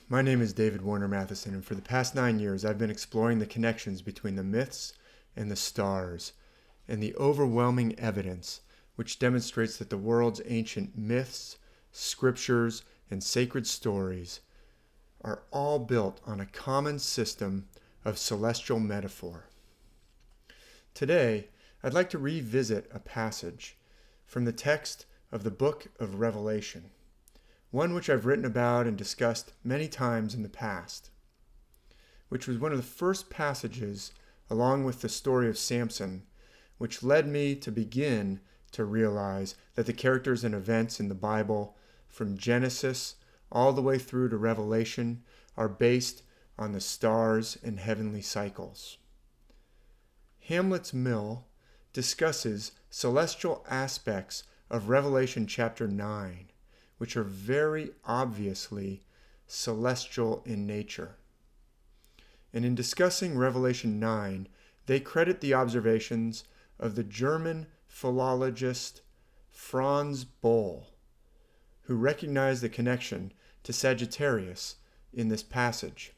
My name is David Warner Matheson, and for the past 9 years I've been exploring the connections between the myths and the stars, and the overwhelming evidence which demonstrates that the world's ancient myths, scriptures, and sacred stories are all built on a common system of celestial metaphor. Today, I'd like to revisit a passage from the text of the book of Revelation, one which I've written about and discussed many times in the past, which was one of the first passages, along with the story of Samson, which led me to begin to realize that the characters and events in the Bible, from Genesis all the way through to Revelation, are based on the stars and heavenly cycles. Hamlet's Mill discusses celestial aspects of Revelation chapter 9, which are very obviously celestial in nature. And in discussing Revelation 9, they credit the observations of the German philologist Franz Boll, who recognized the connection to Sagittarius in this passage.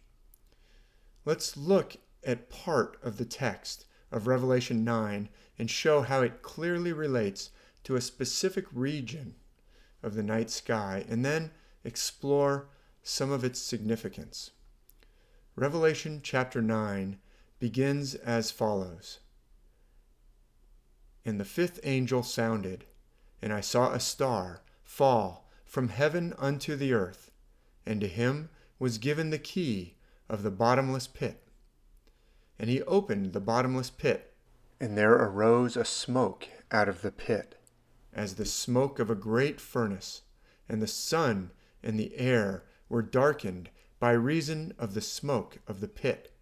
Let's look at part of the text of Revelation 9 and show how it clearly relates to a specific region of the night sky, and then explore some of its significance. Revelation chapter 9 begins as follows. And the fifth angel sounded, and I saw a star fall from heaven unto the earth, and to him was given the key of the bottomless pit. And he opened the bottomless pit, and there arose a smoke out of the pit, as the smoke of a great furnace, and the sun and the air were darkened by reason of the smoke of the pit.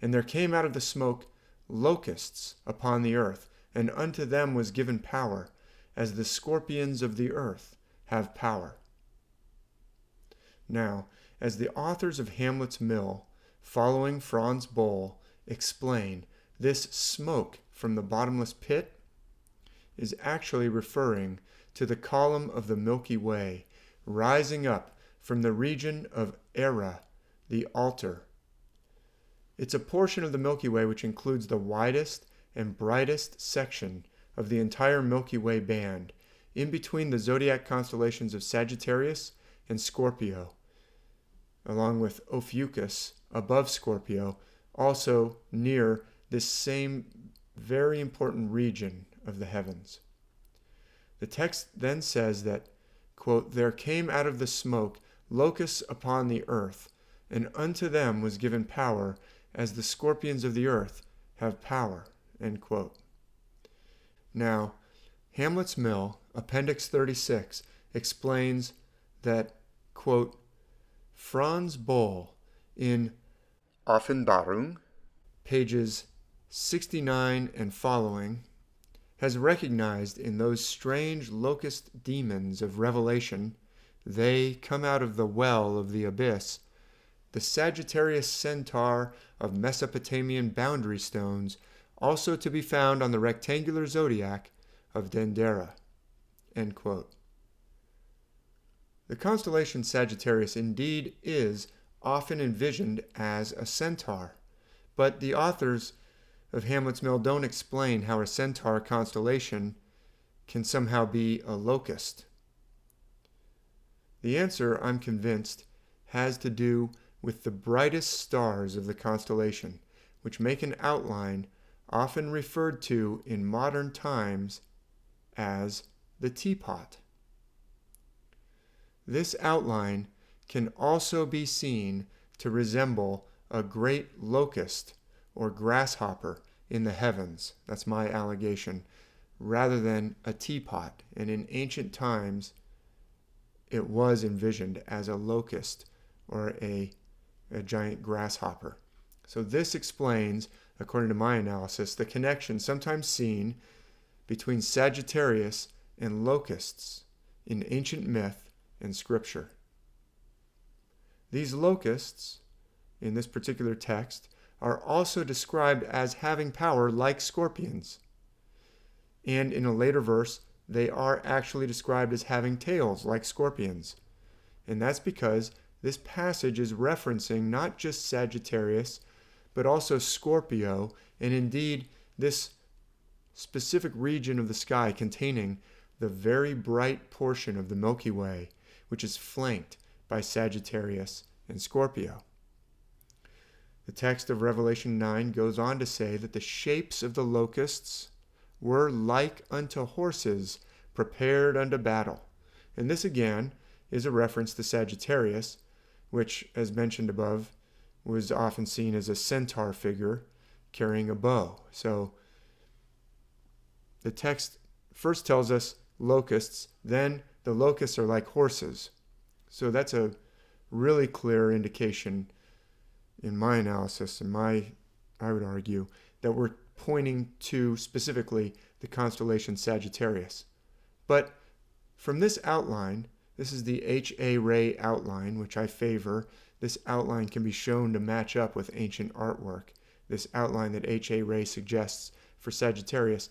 And there came out of the smoke locusts upon the earth, and unto them was given power, as the scorpions of the earth have power. Now, as the authors of Hamlet's Mill, following Franz Boll, explain, this smoke from the bottomless pit is actually referring to the column of the Milky Way rising up from the region of Era, the altar. It's a portion of the Milky Way which includes the widest and brightest section of the entire Milky Way band, in between the zodiac constellations of Sagittarius and Scorpio, along with Ophiuchus above Scorpio, also near this same very important region of the heavens. The text then says that, quote, there came out of the smoke locusts upon the earth, and unto them was given power, as the scorpions of the earth have power, end quote. Now, Hamlet's Mill, Appendix 36, explains that, quote, Franz Boll, in Offenbarung, pages 69 and following, has recognized in those strange locust demons of Revelation, they come out of the well of the abyss, the Sagittarius centaur of Mesopotamian boundary stones, also to be found on the rectangular zodiac of Dendera. End quote. The constellation Sagittarius indeed is often envisioned as a centaur, but the authors of Hamlet's Mill don't explain how a centaur constellation can somehow be a locust. The answer, I'm convinced, has to do with the brightest stars of the constellation, which make an outline often referred to in modern times as the teapot. This outline can also be seen to resemble a great locust or grasshopper in the heavens. That's my allegation, rather than a teapot. And in ancient times, it was envisioned as a locust or a giant grasshopper. So this explains, according to my analysis, the connection sometimes seen between Sagittarius and locusts in ancient myth and scripture. These locusts, in this particular text, are also described as having power like scorpions. And in a later verse, they are actually described as having tails like scorpions. And that's because this passage is referencing not just Sagittarius, but also Scorpio, and indeed this specific region of the sky containing the very bright portion of the Milky Way, which is flanked by Sagittarius and Scorpio. The text of Revelation 9 goes on to say that the shapes of the locusts were like unto horses prepared unto battle. And this again is a reference to Sagittarius, which, as mentioned above, was often seen as a centaur figure carrying a bow. So the text first tells us locusts, then the locusts are like horses. So that's a really clear indication in my analysis, I would argue, that we're pointing to specifically the constellation Sagittarius. But from this outline, this is the H.A. Ray outline, which I favor. This outline can be shown to match up with ancient artwork, this outline that H.A. Ray suggests for Sagittarius.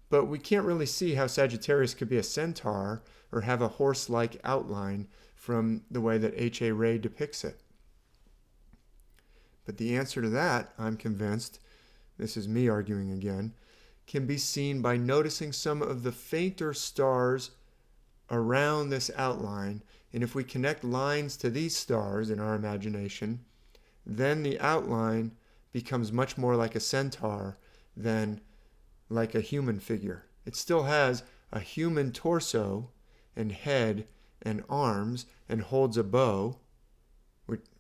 But we can't really see how Sagittarius could be a centaur or have a horse-like outline from the way that H.A. Ray depicts it. But the answer to that, I'm convinced, this is me arguing again, can be seen by noticing some of the fainter stars around this outline. And if we connect lines to these stars in our imagination, then the outline becomes much more like a centaur than like a human figure. It still has a human torso and head and arms and holds a bow,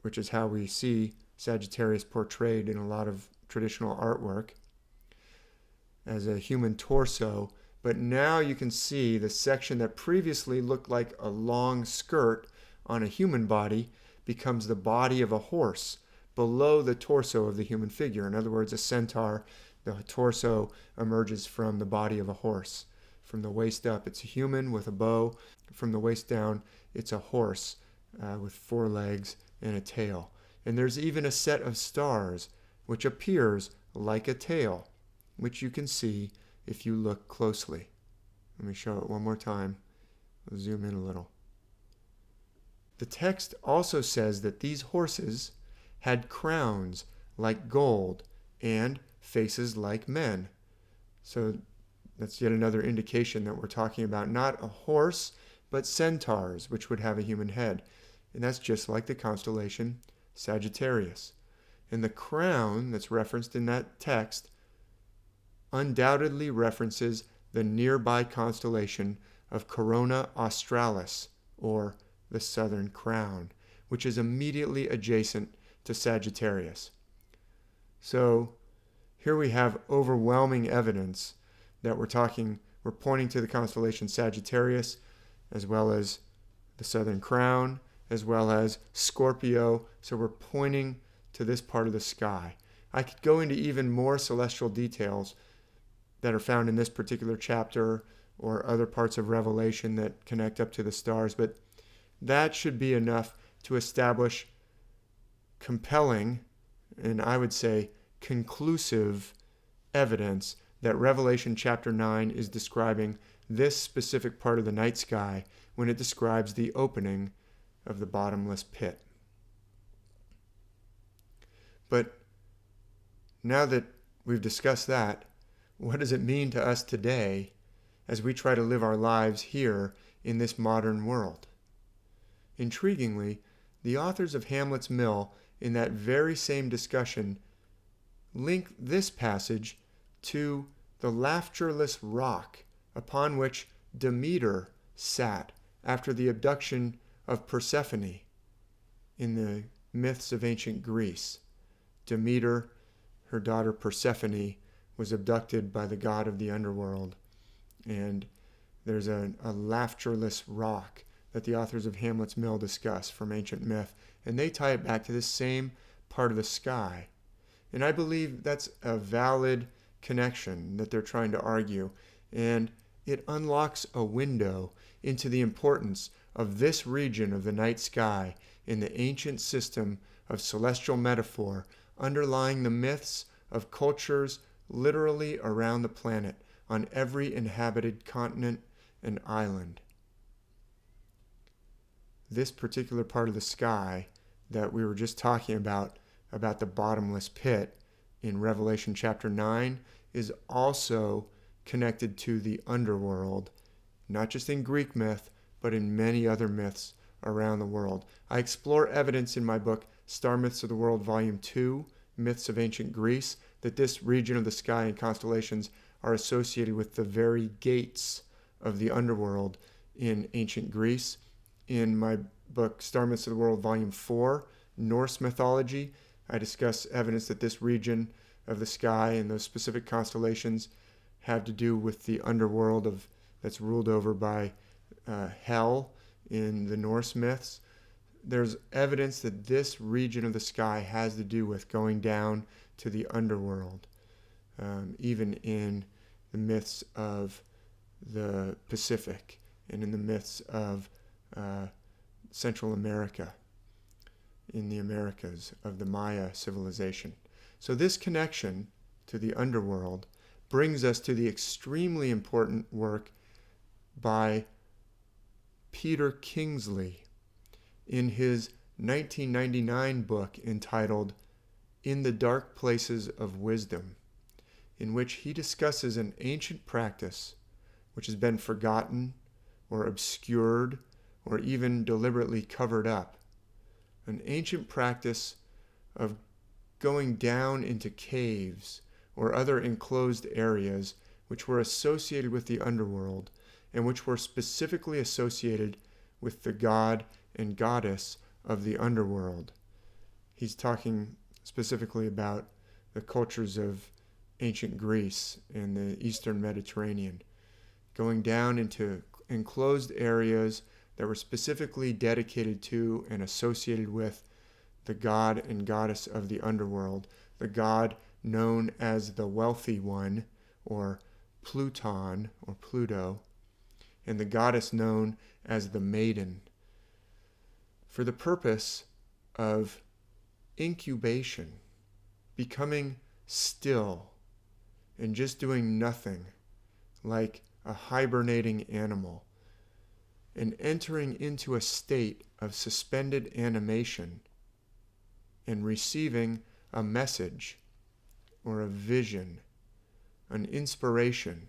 which is how we see Sagittarius portrayed in a lot of traditional artwork as a human torso. But now you can see the section that previously looked like a long skirt on a human body becomes the body of a horse below the torso of the human figure. In other words, a centaur, the torso emerges from the body of a horse. From the waist up, it's a human with a bow. From the waist down, it's a horse with 4 legs and a tail. And there's even a set of stars which appears like a tail, which you can see if you look closely. Let me show it one more time. I'll zoom in a little. The text also says that these horses had crowns like gold and faces like men. So that's yet another indication that we're talking about not a horse, but centaurs, which would have a human head. And that's just like the constellation Sagittarius. And the crown that's referenced in that text undoubtedly references the nearby constellation of Corona Australis, or the Southern Crown, which is immediately adjacent to Sagittarius. So here we have overwhelming evidence that we're pointing to the constellation Sagittarius, as well as the Southern Crown, as well as Scorpio. So we're pointing to this part of the sky. I could go into even more celestial details that are found in this particular chapter or other parts of Revelation that connect up to the stars, but that should be enough to establish compelling, and I would say conclusive, evidence that Revelation chapter 9 is describing this specific part of the night sky when it describes the opening of the bottomless pit. But now that we've discussed that, what does it mean to us today as we try to live our lives here in this modern world? Intriguingly, the authors of Hamlet's Mill, in that very same discussion, link this passage to the laughterless rock upon which Demeter sat after the abduction of Persephone in the myths of ancient Greece. Demeter, her daughter Persephone, was abducted by the god of the underworld. And there's a laughterless rock that the authors of Hamlet's Mill discuss from ancient myth. And they tie it back to this same part of the sky. And I believe that's a valid connection that they're trying to argue. And it unlocks a window into the importance of this region of the night sky in the ancient system of celestial metaphor underlying the myths of cultures literally around the planet on every inhabited continent and island. this particular part of the sky that we were just talking about the bottomless pit in Revelation chapter 9, is also connected to the underworld, not just in Greek myth, but in many other myths around the world. I explore evidence in my book, Star Myths of the World, Volume 2, Myths of Ancient Greece, that this region of the sky and constellations are associated with the very gates of the underworld in ancient Greece. In my book, Star Myths of the World, Volume 4, Norse Mythology, I discuss evidence that this region of the sky and those specific constellations have to do with the underworld that's ruled over by hell in the Norse myths. There's evidence that this region of the sky has to do with going down to the underworld, even in the myths of the Pacific and in the myths of Central America, in the Americas of the Maya civilization. So this connection to the underworld brings us to the extremely important work by Peter Kingsley in his 1999 book entitled In the Dark Places of Wisdom, in which he discusses an ancient practice which has been forgotten or obscured or even deliberately covered up. An ancient practice of going down into caves or other enclosed areas which were associated with the underworld and which were specifically associated with the god and goddess of the underworld. He's talking specifically about the cultures of ancient Greece and the Eastern Mediterranean, going down into enclosed areas that were specifically dedicated to and associated with the god and goddess of the underworld, the god known as the Wealthy One, or Pluton, or Pluto, and the goddess known as the Maiden, for the purpose of incubation, becoming still, and just doing nothing, like a hibernating animal, and entering into a state of suspended animation and receiving a message or a vision, an inspiration,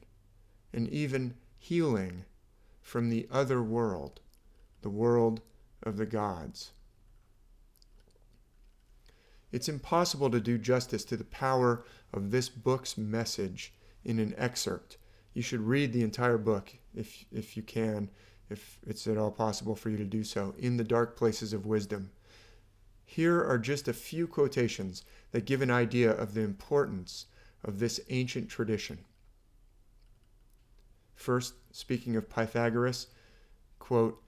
and even healing from the other world, the world of the gods. It's impossible to do justice to the power of this book's message in an excerpt. You should read the entire book if you can, if it's at all possible for you to do so, In the Dark Places of Wisdom. Here are just a few quotations that give an idea of the importance of this ancient tradition. First, speaking of Pythagoras, quote,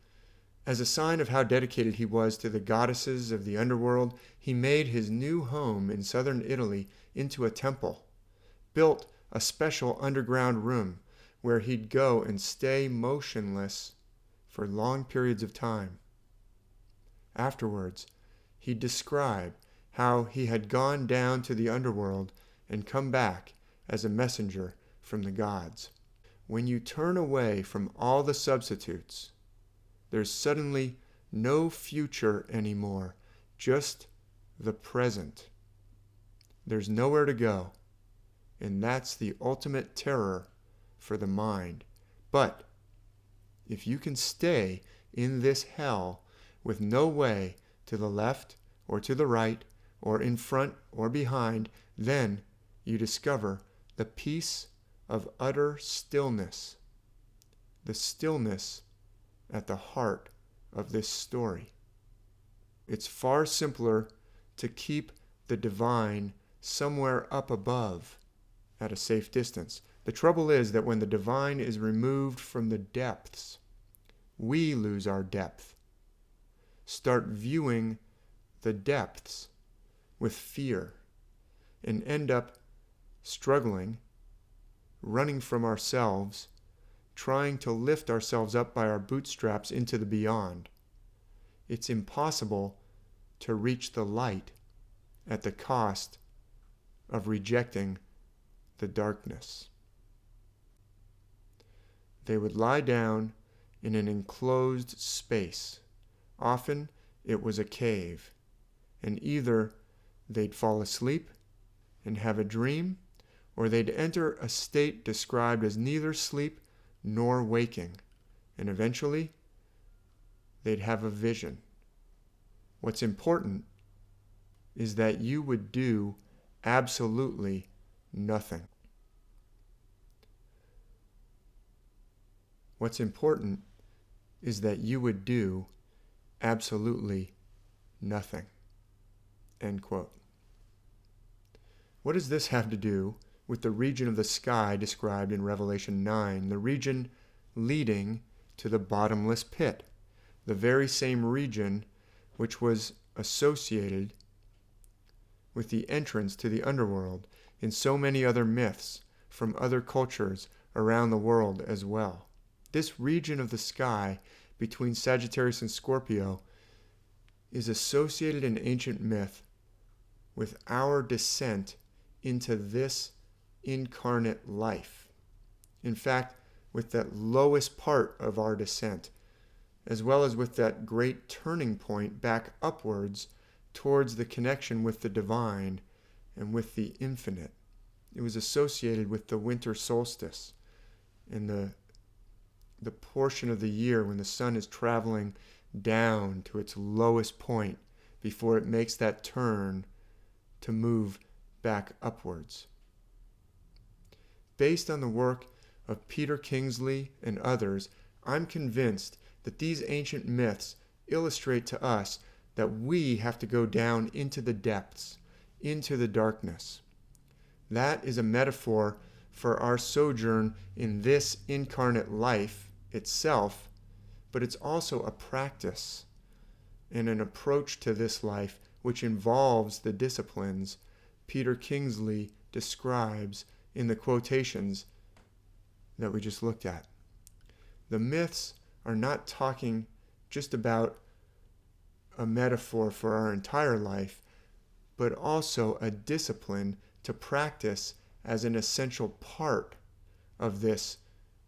"As a sign of how dedicated he was to the goddesses of the underworld, he made his new home in southern Italy into a temple, built a special underground room where he'd go and stay motionless for long periods of time. Afterwards, he'd describe how he had gone down to the underworld and come back as a messenger from the gods. When you turn away from all the substitutes, there's suddenly no future anymore, just the present. There's nowhere to go, and that's the ultimate terror for the mind. But if you can stay in this hell with no way to the left or to the right or in front or behind, then you discover the peace of utter stillness, the stillness at the heart of this story. It's far simpler to keep the divine somewhere up above at a safe distance. The trouble is that when the divine is removed from the depths, we lose our depth. Start viewing the depths with fear and end up struggling, running from ourselves, trying to lift ourselves up by our bootstraps into the beyond. It's impossible to reach the light at the cost of rejecting the darkness. They would lie down in an enclosed space, Often it was a cave, and either they'd fall asleep and have a dream, or they'd enter a state described as neither sleep nor waking, and eventually they'd have a vision. What's important is that you would do absolutely nothing. What's important is that you would do absolutely nothing. End quote. What does this have to do with the region of the sky described in Revelation 9, the region leading to the bottomless pit, the very same region which was associated with the entrance to the underworld in so many other myths from other cultures around the world as well? This region of the sky between Sagittarius and Scorpio is associated in ancient myth with our descent into this incarnate life. In fact, with that lowest part of our descent, as well as with that great turning point back upwards towards the connection with the divine and with the infinite. It was associated with the winter solstice and the portion of the year when the sun is traveling down to its lowest point before it makes that turn to move back upwards. Based on the work of Peter Kingsley and others, I'm convinced that these ancient myths illustrate to us that we have to go down into the depths, into the darkness. That is a metaphor for our sojourn in this incarnate life itself, but it's also a practice and an approach to this life which involves the disciplines Peter Kingsley describes in the quotations that we just looked at. The myths are not talking just about a metaphor for our entire life, but also a discipline to practice as an essential part of this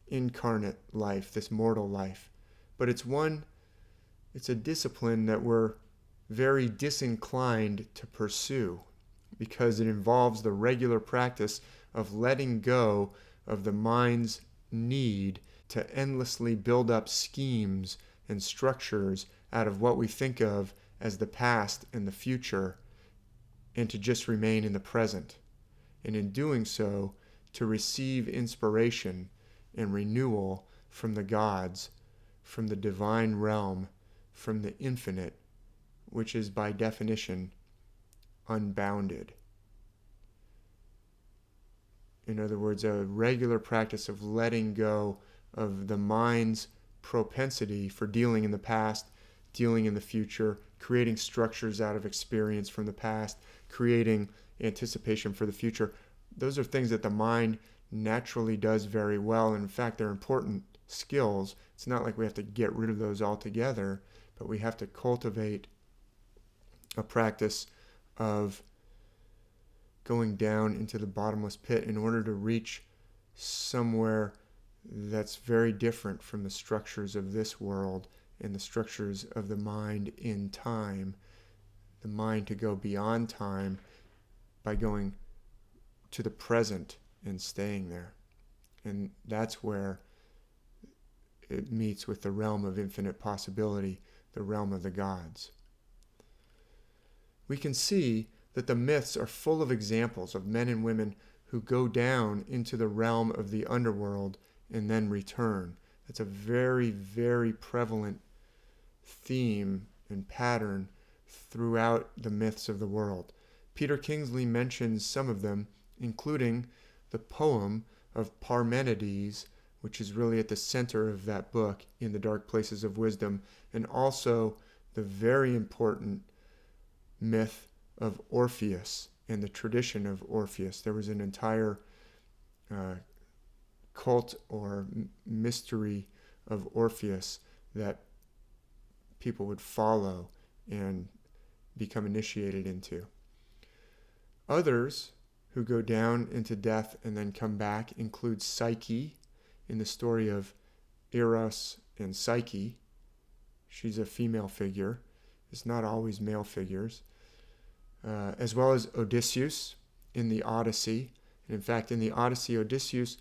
incarnate life, this mortal life. But it's a discipline that we're very disinclined to pursue because it involves the regular practice of letting go of the mind's need to endlessly build up schemes and structures out of what we think of as the past and the future, and to just remain in the present. And in doing so, to receive inspiration and renewal from the gods, from the divine realm, from the infinite, which is by definition unbounded. In other words, a regular practice of letting go of the mind's propensity for dealing in the past, dealing in the future, creating structures out of experience from the past, creating anticipation for the future. Those are things that the mind naturally does very well. And in fact, they're important skills. It's not like we have to get rid of those altogether, but we have to cultivate a practice of going down into the bottomless pit in order to reach somewhere that's very different from the structures of this world and the structures of the mind in time. The mind to go beyond time by going to the present and staying there. And that's where it meets with the realm of infinite possibility, the realm of the gods. We can see that the myths are full of examples of men and women who go down into the realm of the underworld and then return. That's a very, very prevalent theme and pattern throughout the myths of the world. Peter Kingsley mentions some of them, including the poem of Parmenides, which is really at the center of that book, In the Dark Places of Wisdom, and also the very important myth of Orpheus and the tradition of Orpheus. There was an entire cult or mystery of Orpheus that people would follow and become initiated into. Others who go down into death and then come back include Psyche in the story of Eros and Psyche. She's a female figure. It's not always male figures. As well as Odysseus in the Odyssey. And in fact, in the Odyssey, Odysseus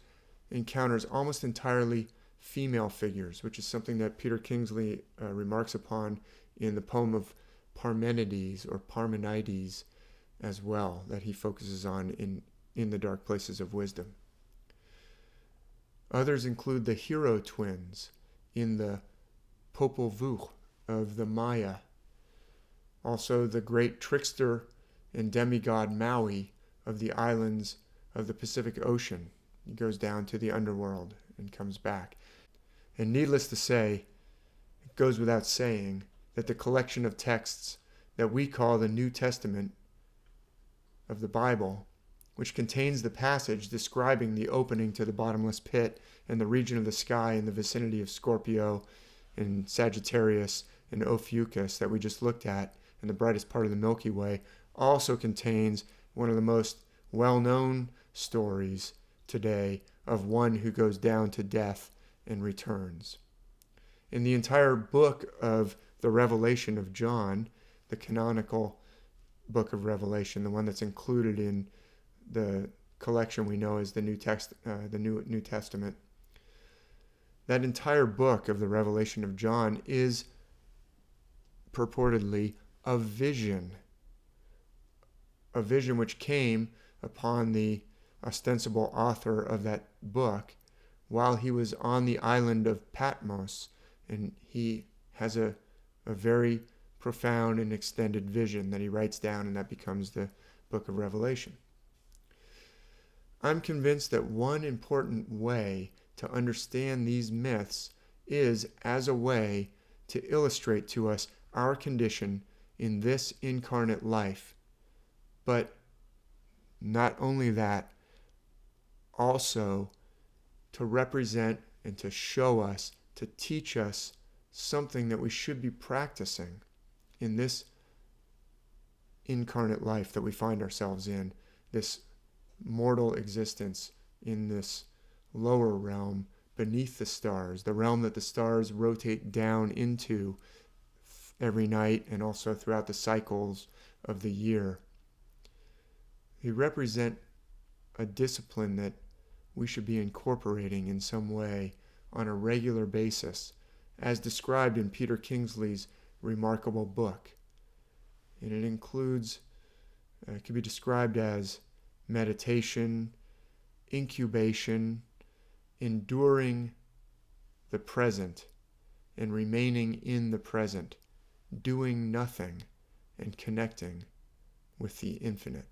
encounters almost entirely female figures, which is something that Peter Kingsley remarks upon in the poem of Parmenides or Parmenides as well, that he focuses on in the Dark Places of Wisdom. Others include the hero twins in the Popol Vuh of the Maya. Also the great trickster and demigod Maui of the islands of the Pacific Ocean. He goes down to the underworld and comes back. And needless to say, it goes without saying that the collection of texts that we call the New Testament of the Bible, which contains the passage describing the opening to the bottomless pit and the region of the sky in the vicinity of Scorpio and Sagittarius and Ophiuchus that we just looked at, and the brightest part of the Milky Way, also contains one of the most well-known stories today of one who goes down to death and returns. In the entire book of the Revelation of John, the canonical book of Revelation, the one that's included in the collection we know as the New Testament, that entire book of the Revelation of John is purportedly a vision which came upon the ostensible author of that book while he was on the island of Patmos, and he has a very profound and extended vision that he writes down, and that becomes the book of Revelation. I'm convinced that one important way to understand these myths is as a way to illustrate to us our condition in this incarnate life. But not only that, also to represent and to show us, to teach us something that we should be practicing in this incarnate life that we find ourselves in, this mortal existence in this lower realm beneath the stars, the realm that the stars rotate down into every night and also throughout the cycles of the year. They represent a discipline that we should be incorporating in some way on a regular basis, as described in Peter Kingsley's remarkable book. And it includes, it can be described as meditation, incubation, enduring the present and remaining in the present, doing nothing and connecting with the infinite.